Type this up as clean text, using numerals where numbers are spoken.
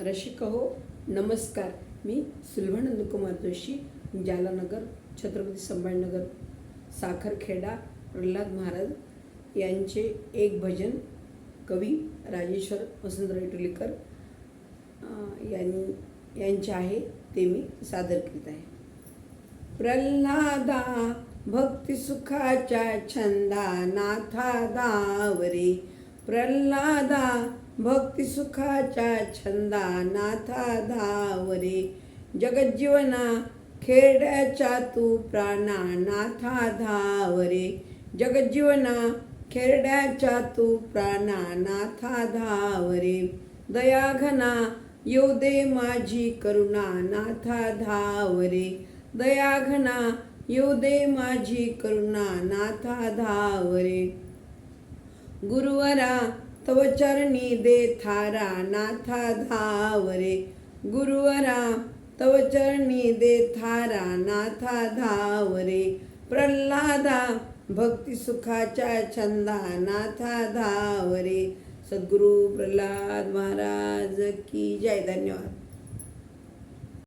रसिक हो नमस्कार. मी सुलभानंद कुमार जोशी, जालानगर, छत्रपती संभाजीनगर, साखरखेडा, प्रल्हाद महाराज यांचे एक भजन कवी राजेश्वर वसंतराव टिळकर यांचे आहे ते मी सादर करीत आहे. प्रल्हादा भक्ती सुखाच्या छंदा नाथा दावरे, प्रल्हादा भक्ती सुखाच्या छंदा नाथा धावरे, जगज्जीवना खेड्याच्या तू प्राणा नाथा धावरे, जगज्जीवना खेड्याच्या तू प्राणा नाथा धावरे, दयाघना येऊ दे माझी करुणा नाथा धावरे, दयाघना येऊ दे माझी करुणा नाथा धावरे, गुरुवरा तव चरणी दे थारा नाथा धावरे, गुरुवरा तव चरणी दे थारा नाथा धावरे, प्रल्हादा भक्ती सुखाच्या छंदा नाथा धावरे. सद्गुरु प्रल्हाद महाराज की जय. धन्यवाद.